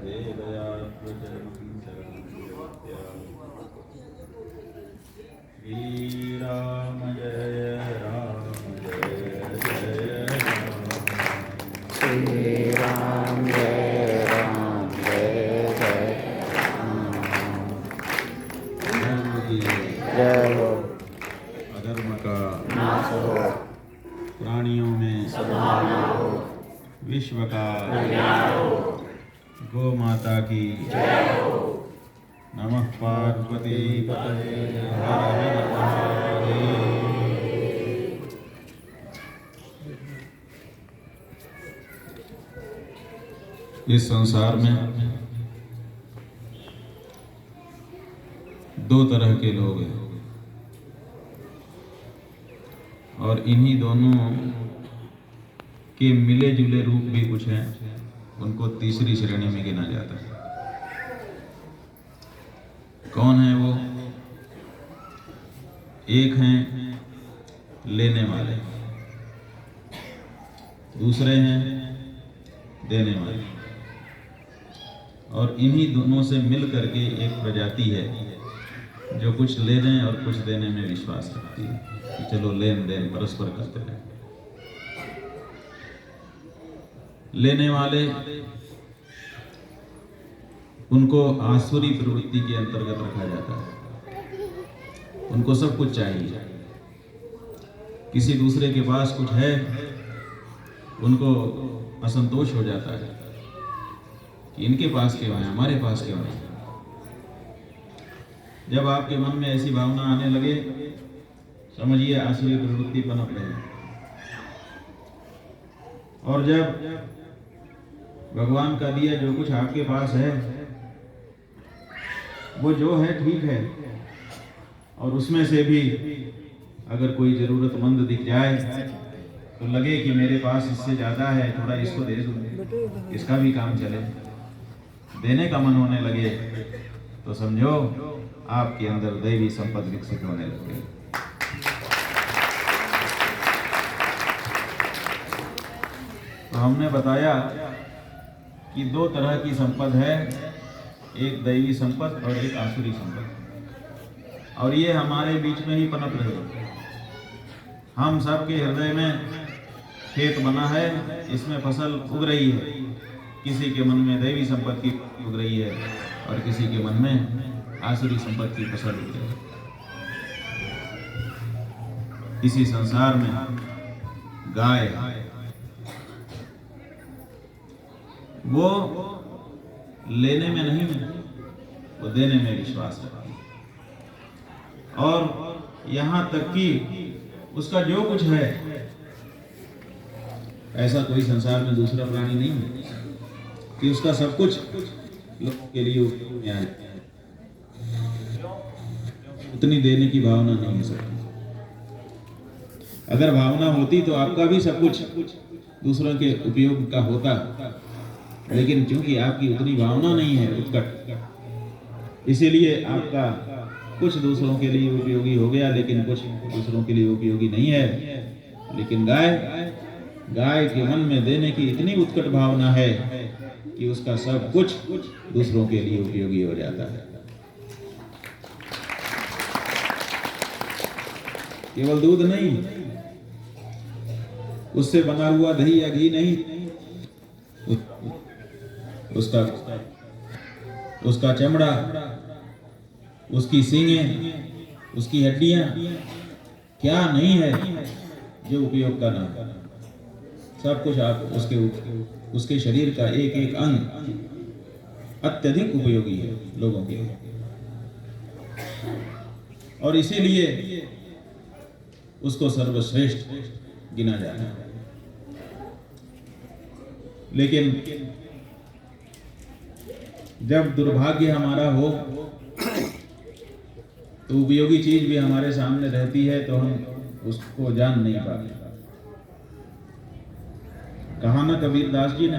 श्री राम जय जय राम। श्री राम जय राम। जय हो। अधर्म का नाश हो, प्राणियों में सद्भावना हो, विश्व का कल्याण हो। गौ माता की जय हो। नमः पार्वती पतये हर हर महादेव। इस संसार में दो तरह के लोग हैं और इन्हीं दोनों के मिले जुले रूप भी कुछ हैं, उनको तीसरी श्रेणी में गिना जाता है। कौन है वो? एक हैं लेने वाले, दूसरे हैं देने वाले, और इन्हीं दोनों से मिल करके एक प्रजाति है जो कुछ लेने और कुछ देने में विश्वास रखती है कि चलो लेन देन परस्पर करते रहे। लेने वाले, उनको आसुरी प्रवृत्ति के अंतर्गत रखा जाता है। उनको सब कुछ चाहिए। किसी दूसरे के पास कुछ है, उनको असंतोष हो जाता है कि इनके पास क्यों है, हमारे पास क्यों नहीं। जब आपके मन में ऐसी भावना आने लगे, समझिए आसुरी प्रवृत्ति पनप रही है। और जब भगवान का दिया जो कुछ आपके पास है, वो जो है ठीक है, और उसमें से भी अगर कोई जरूरतमंद दिख जाए तो लगे कि मेरे पास इससे ज्यादा है, थोड़ा इसको दे दूं, इसका भी काम चले, देने का मन होने लगे, तो समझो आपके अंदर दैवी संपत्ति विकसित होने लग गई। तो हमने बताया कि दो तरह की संपद है, एक दैवी संपद और एक आसुरी संपद, और ये हमारे बीच में ही पनप रही है। हम सबके हृदय में खेत बना है, इसमें फसल उग रही है। किसी के मन में दैवी संपत्ति उग रही है और किसी के मन में आसुरी संपत्ति फसल उग रही है। इसी संसार में गाय, वो लेने में नहीं, वो देने में विश्वास रखती है। और यहाँ तक कि उसका जो कुछ है, ऐसा कोई संसार में दूसरा प्राणी नहीं है कि उसका सब कुछ लोगों के लिए उपयोग में आए। उतनी देने की भावना नहीं है सबकी। अगर भावना होती तो आपका भी सब कुछ दूसरों के उपयोग का होता, लेकिन क्योंकि आपकी उतनी भावना नहीं है उत्कट, इसीलिए आपका कुछ दूसरों के लिए उपयोगी हो गया, लेकिन कुछ दूसरों के लिए उपयोगी नहीं है। लेकिन गाय के मन में देने की इतनी उत्कट भावना है कि उसका सब कुछ दूसरों के लिए उपयोगी हो जाता है। केवल दूध नहीं, उससे बना हुआ दही या घी नहीं, उसका चमड़ा, उसकी सींगें, उसकी हड्डियां, क्या नहीं है जो उपयोग का ना। सब कुछ आप उसके शरीर का एक एक अंग अत्यधिक उपयोगी है लोगों के लिए, और इसीलिए उसको सर्वश्रेष्ठ गिना जाता है। लेकिन जब दुर्भाग्य हमारा हो तो उपयोगी चीज भी हमारे सामने रहती है तो हम उसको जान नहीं पाते। कहा ना कबीरदास जी ने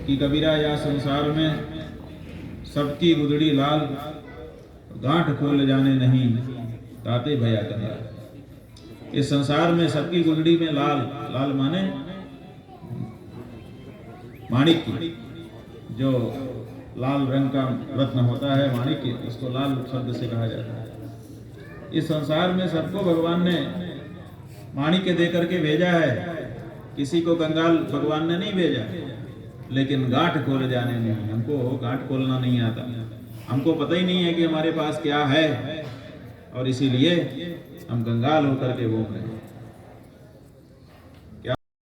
कि कबीरा या संसार में सबकी गुदड़ी लाल, गांठ खोल जाने नहीं ताते भया कन्या। इस संसार में सबकी गुदड़ी में लाल, लाल माने माणिक की, जो लाल रंग का रत्न होता है माणिक्य, उसको लाल शब्द से कहा जाता है। इस संसार में सबको भगवान ने माणिक्य दे करके भेजा है, किसी को कंगाल भगवान ने नहीं भेजा। लेकिन गांठ खोल जाने नहीं, हमको गांठ खोलना नहीं आता, हमको पता ही नहीं है कि हमारे पास क्या है, और इसीलिए हम कंगाल होकर के घूम रहे हैं।